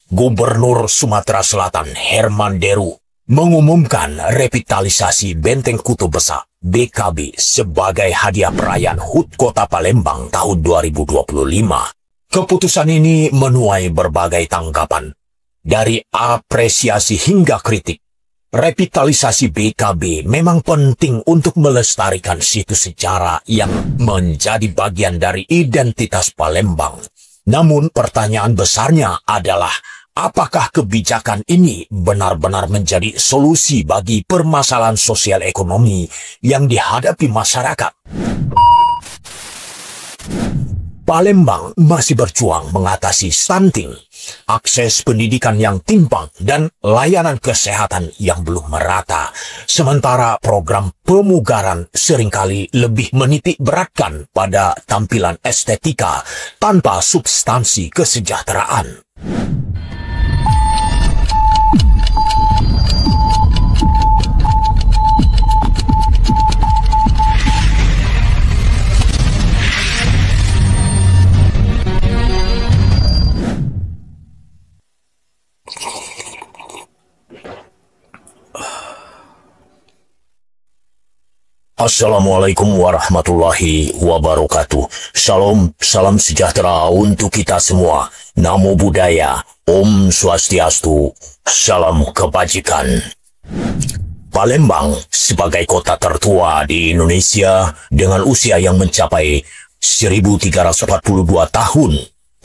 Gubernur Sumatera Selatan Herman Deru mengumumkan revitalisasi Benteng Kuto Besa BKB sebagai hadiah perayaan HUT Kota Palembang tahun 2025. Keputusan ini menuai berbagai tanggapan, dari apresiasi hingga kritik. Revitalisasi BKB memang penting untuk melestarikan situs sejarah yang menjadi bagian dari identitas Palembang. Namun pertanyaan besarnya adalah, apakah kebijakan ini benar-benar menjadi solusi bagi permasalahan sosial ekonomi yang dihadapi masyarakat? Palembang masih berjuang mengatasi stunting, akses pendidikan yang timpang, dan layanan kesehatan yang belum merata. Sementara program pemugaran seringkali lebih menitik beratkan pada tampilan estetika tanpa substansi kesejahteraan. Assalamualaikum warahmatullahi wabarakatuh. Shalom, salam sejahtera untuk kita semua. Namo Buddhaya, Om Swastiastu, salam kebajikan. Palembang sebagai kota tertua di Indonesia dengan usia yang mencapai 1342 tahun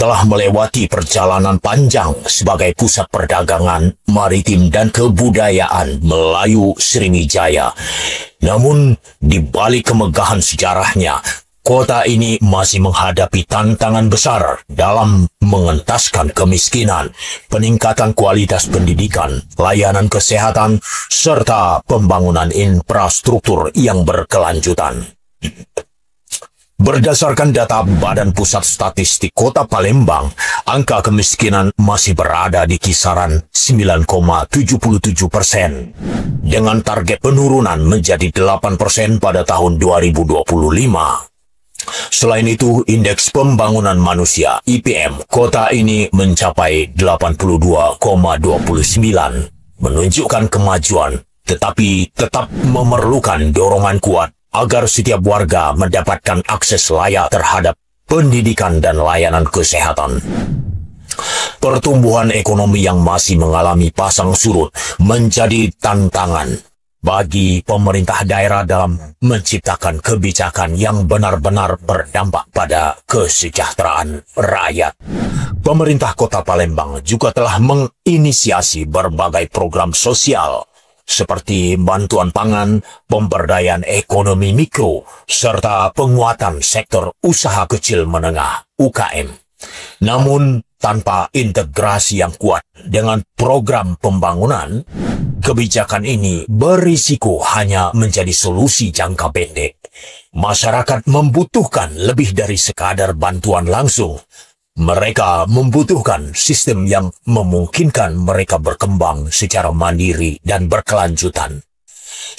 telah melewati perjalanan panjang sebagai pusat perdagangan, maritim, dan kebudayaan Melayu Sriwijaya. Namun, di balik kemegahan sejarahnya, kota ini masih menghadapi tantangan besar dalam mengentaskan kemiskinan, peningkatan kualitas pendidikan, layanan kesehatan, serta pembangunan infrastruktur yang berkelanjutan. Berdasarkan data Badan Pusat Statistik Kota Palembang, angka kemiskinan masih berada di kisaran 9,77%, dengan target penurunan menjadi 8% pada tahun 2025. Selain itu, Indeks Pembangunan Manusia (IPM) kota ini mencapai 82,29, menunjukkan kemajuan, tetapi tetap memerlukan dorongan kuat agar setiap warga mendapatkan akses layak terhadap pendidikan dan layanan kesehatan. Pertumbuhan ekonomi yang masih mengalami pasang surut menjadi tantangan bagi pemerintah daerah dalam menciptakan kebijakan yang benar-benar berdampak pada kesejahteraan rakyat. Pemerintah Kota Palembang juga telah menginisiasi berbagai program sosial seperti bantuan pangan, pemberdayaan ekonomi mikro, serta penguatan sektor usaha kecil menengah (UKM). Namun, tanpa integrasi yang kuat dengan program pembangunan, kebijakan ini berisiko hanya menjadi solusi jangka pendek. Masyarakat membutuhkan lebih dari sekadar bantuan langsung. Mereka membutuhkan sistem yang memungkinkan mereka berkembang secara mandiri dan berkelanjutan.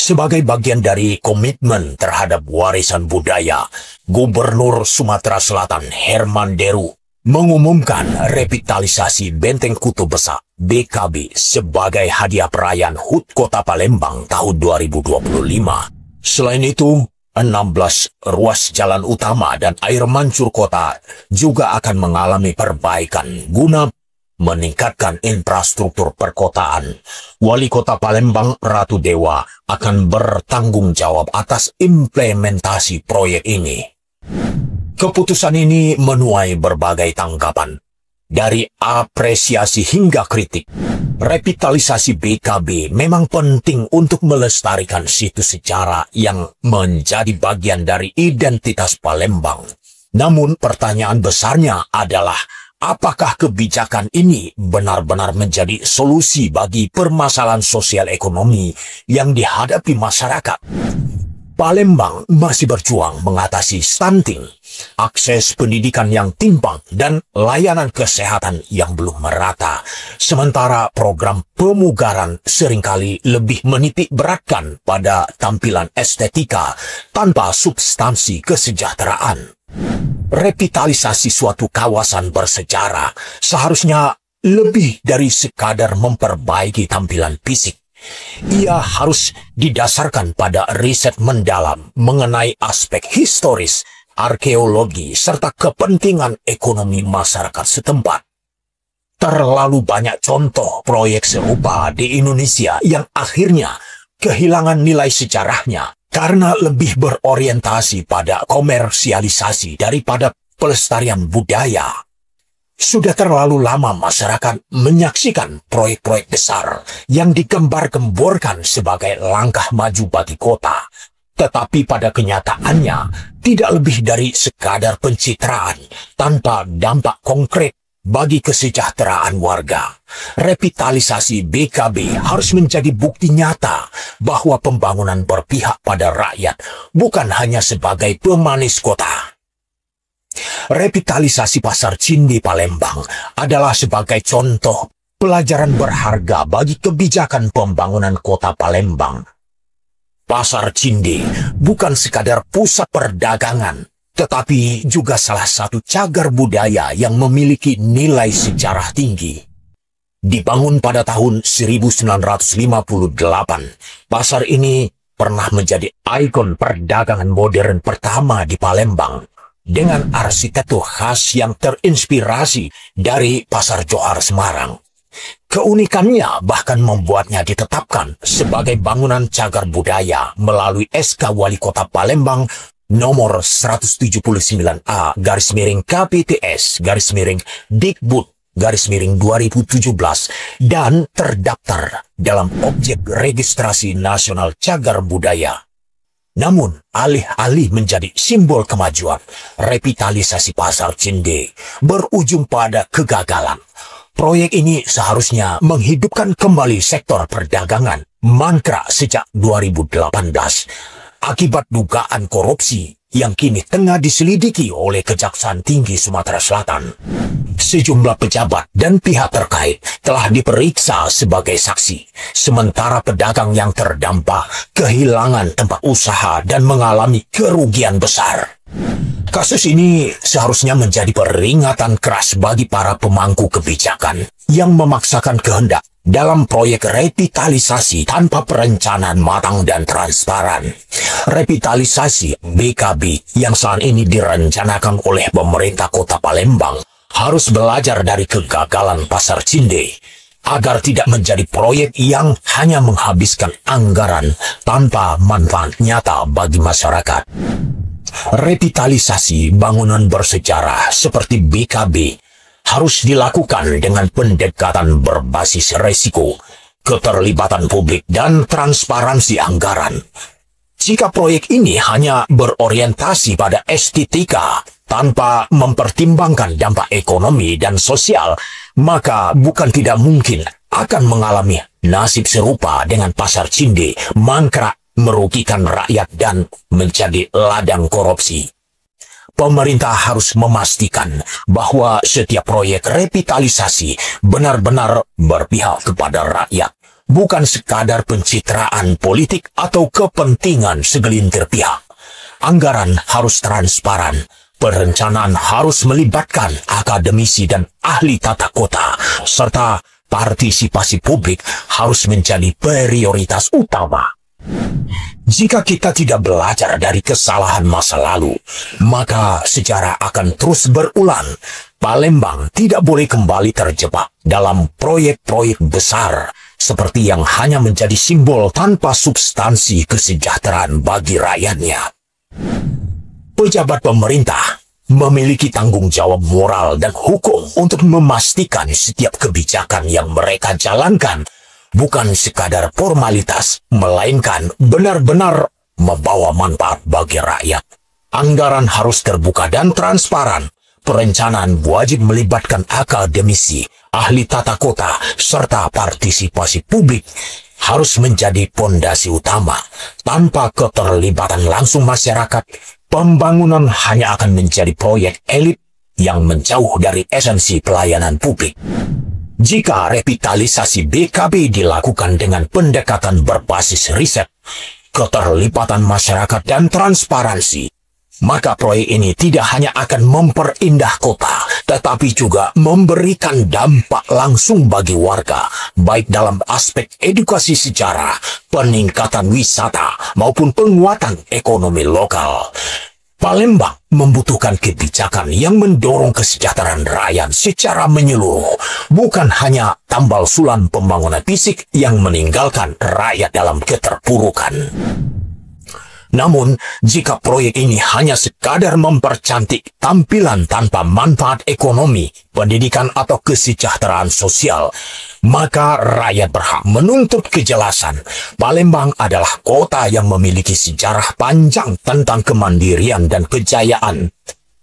Sebagai bagian dari komitmen terhadap warisan budaya, Gubernur Sumatera Selatan Herman Deru mengumumkan revitalisasi Benteng Kuto Besa BKB sebagai hadiah perayaan HUT Kota Palembang tahun 2025. Selain itu, 16 ruas jalan utama dan air mancur kota juga akan mengalami perbaikan guna meningkatkan infrastruktur perkotaan. Wali Kota Palembang Ratu Dewa akan bertanggung jawab atas implementasi proyek ini. Keputusan ini menuai berbagai tanggapan, dari apresiasi hingga kritik. Revitalisasi BKB memang penting untuk melestarikan situs sejarah yang menjadi bagian dari identitas Palembang. Namun pertanyaan besarnya adalah, apakah kebijakan ini benar-benar menjadi solusi bagi permasalahan sosial ekonomi yang dihadapi masyarakat? Palembang masih berjuang mengatasi stunting, akses pendidikan yang timpang, dan layanan kesehatan yang belum merata. Sementara program pemugaran seringkali lebih menitik beratkan pada tampilan estetika tanpa substansi kesejahteraan. Revitalisasi suatu kawasan bersejarah seharusnya lebih dari sekadar memperbaiki tampilan fisik. Ia harus didasarkan pada riset mendalam mengenai aspek historis, arkeologi, serta kepentingan ekonomi masyarakat setempat. Terlalu banyak contoh proyek serupa di Indonesia yang akhirnya kehilangan nilai sejarahnya karena lebih berorientasi pada komersialisasi daripada pelestarian budaya. Sudah terlalu lama masyarakat menyaksikan proyek-proyek besar yang digembar-gemborkan sebagai langkah maju bagi kota. Tetapi pada kenyataannya tidak lebih dari sekadar pencitraan tanpa dampak konkret bagi kesejahteraan warga. Revitalisasi BKB harus menjadi bukti nyata bahwa pembangunan berpihak pada rakyat, bukan hanya sebagai pemanis kota. Revitalisasi Pasar Cindi Palembang adalah sebagai contoh pelajaran berharga bagi kebijakan pembangunan kota Palembang. Pasar Cindi bukan sekadar pusat perdagangan, tetapi juga salah satu cagar budaya yang memiliki nilai sejarah tinggi. Dibangun pada tahun 1958, pasar ini pernah menjadi ikon perdagangan modern pertama di Palembang, dengan arsitektur khas yang terinspirasi dari Pasar Johar Semarang. Keunikannya bahkan membuatnya ditetapkan sebagai bangunan cagar budaya melalui SK Wali Kota Palembang nomor 179A /KPTS/Dikbud/2017 dan terdaftar dalam objek registrasi nasional cagar budaya. Namun, alih-alih menjadi simbol kemajuan, revitalisasi Pasar Cindi berujung pada kegagalan. Proyek ini seharusnya menghidupkan kembali sektor perdagangan mangkrak sejak 2018 akibat dugaan korupsi yang kini tengah diselidiki oleh Kejaksaan Tinggi Sumatera Selatan. Sejumlah pejabat dan pihak terkait telah diperiksa sebagai saksi, sementara pedagang yang terdampak kehilangan tempat usaha dan mengalami kerugian besar. Kasus ini seharusnya menjadi peringatan keras bagi para pemangku kebijakan yang memaksakan kehendak dalam proyek revitalisasi tanpa perencanaan matang dan transparan. Revitalisasi BKB yang saat ini direncanakan oleh pemerintah Kota Palembang harus belajar dari kegagalan Pasar Cindi agar tidak menjadi proyek yang hanya menghabiskan anggaran tanpa manfaat nyata bagi masyarakat. Revitalisasi bangunan bersejarah seperti BKB harus dilakukan dengan pendekatan berbasis resiko, keterlibatan publik, dan transparansi anggaran. Jika proyek ini hanya berorientasi pada estetika tanpa mempertimbangkan dampak ekonomi dan sosial, maka bukan tidak mungkin akan mengalami nasib serupa dengan Pasar Cindi, mangkrak, merugikan rakyat, dan menjadi ladang korupsi. Pemerintah harus memastikan bahwa setiap proyek revitalisasi benar-benar berpihak kepada rakyat, bukan sekadar pencitraan politik atau kepentingan segelintir pihak. Anggaran harus transparan, perencanaan harus melibatkan akademisi dan ahli tata kota, serta partisipasi publik harus menjadi prioritas utama. Jika kita tidak belajar dari kesalahan masa lalu, maka sejarah akan terus berulang. Palembang tidak boleh kembali terjebak dalam proyek-proyek besar seperti yang hanya menjadi simbol tanpa substansi kesejahteraan bagi rakyatnya. Pejabat pemerintah memiliki tanggung jawab moral dan hukum untuk memastikan setiap kebijakan yang mereka jalankan bukan sekadar formalitas, melainkan benar-benar membawa manfaat bagi rakyat. Anggaran harus terbuka dan transparan. Perencanaan wajib melibatkan akademisi, ahli tata kota, serta partisipasi publik harus menjadi pondasi utama. Tanpa keterlibatan langsung masyarakat, pembangunan hanya akan menjadi proyek elit yang menjauh dari esensi pelayanan publik. Jika revitalisasi BKB dilakukan dengan pendekatan berbasis riset, keterlibatan masyarakat, dan transparansi, maka proyek ini tidak hanya akan memperindah kota, tetapi juga memberikan dampak langsung bagi warga, baik dalam aspek edukasi sejarah, peningkatan wisata, maupun penguatan ekonomi lokal. Palembang membutuhkan kebijakan yang mendorong kesejahteraan rakyat secara menyeluruh, bukan hanya tambal sulam pembangunan fisik yang meninggalkan rakyat dalam keterpurukan. Namun, jika proyek ini hanya sekadar mempercantik tampilan tanpa manfaat ekonomi, pendidikan atau kesejahteraan sosial, maka rakyat berhak menuntut kejelasan. Palembang adalah kota yang memiliki sejarah panjang tentang kemandirian dan kejayaan.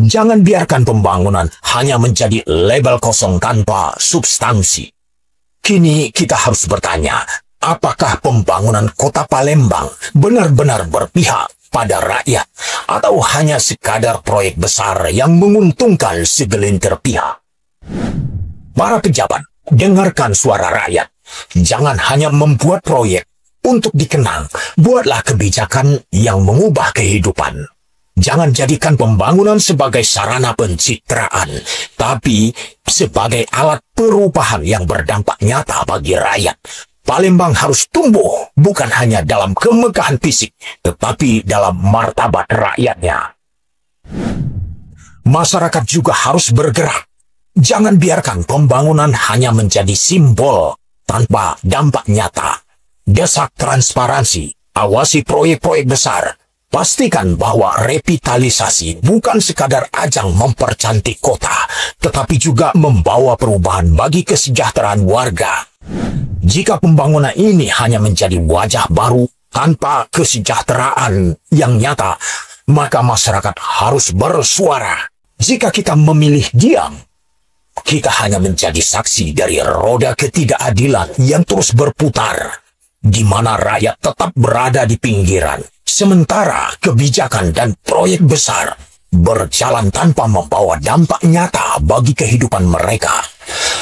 Jangan biarkan pembangunan hanya menjadi label kosong tanpa substansi. Kini kita harus bertanya, apakah pembangunan kota Palembang benar-benar berpihak pada rakyat atau hanya sekadar proyek besar yang menguntungkan segelintir pihak? Para pejabat, dengarkan suara rakyat. Jangan hanya membuat proyek untuk dikenang, buatlah kebijakan yang mengubah kehidupan. Jangan jadikan pembangunan sebagai sarana pencitraan, tapi sebagai alat perubahan yang berdampak nyata bagi rakyat. Palembang harus tumbuh bukan hanya dalam kemegahan fisik, tetapi dalam martabat rakyatnya. Masyarakat juga harus bergerak. Jangan biarkan pembangunan hanya menjadi simbol tanpa dampak nyata. Desak transparansi, awasi proyek-proyek besar. Pastikan bahwa revitalisasi bukan sekadar ajang mempercantik kota, tetapi juga membawa perubahan bagi kesejahteraan warga. Jika pembangunan ini hanya menjadi wajah baru tanpa kesejahteraan yang nyata, maka masyarakat harus bersuara. Jika kita memilih diam, kita hanya menjadi saksi dari roda ketidakadilan yang terus berputar, di mana rakyat tetap berada di pinggiran, sementara kebijakan dan proyek besar berjalan tanpa membawa dampak nyata bagi kehidupan mereka.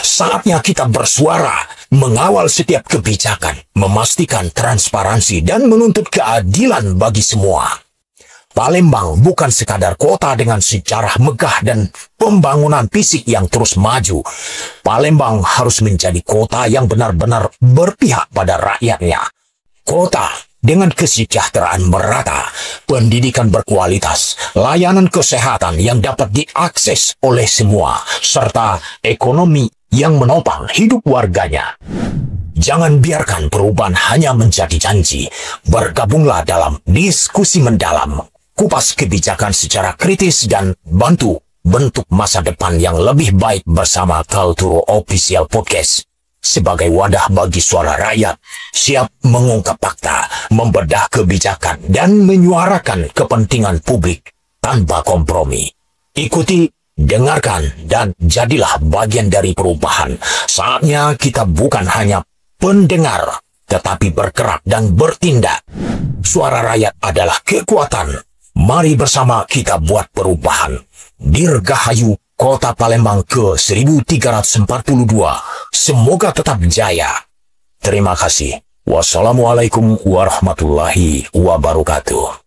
Saatnya kita bersuara, mengawal setiap kebijakan, memastikan transparansi dan menuntut keadilan bagi semua. Palembang bukan sekadar kota dengan sejarah megah dan pembangunan fisik yang terus maju. Palembang harus menjadi kota yang benar-benar berpihak pada rakyatnya. Kota dengan kesejahteraan merata, pendidikan berkualitas, layanan kesehatan yang dapat diakses oleh semua, serta ekonomi yang menopang hidup warganya. Jangan biarkan perubahan hanya menjadi janji. Bergabunglah dalam diskusi mendalam, kupas kebijakan secara kritis dan bantu bentuk masa depan yang lebih baik bersama Kulturo Official Podcast. Sebagai wadah bagi suara rakyat, siap mengungkap fakta, membedah kebijakan, dan menyuarakan kepentingan publik tanpa kompromi. Ikuti, dengarkan, dan jadilah bagian dari perubahan. Saatnya kita bukan hanya pendengar, tetapi bergerak dan bertindak. Suara rakyat adalah kekuatan. Mari bersama kita buat perubahan. Dirgahayu Kota Palembang ke-1342. Semoga tetap jaya. Terima kasih. Wassalamualaikum warahmatullahi wabarakatuh.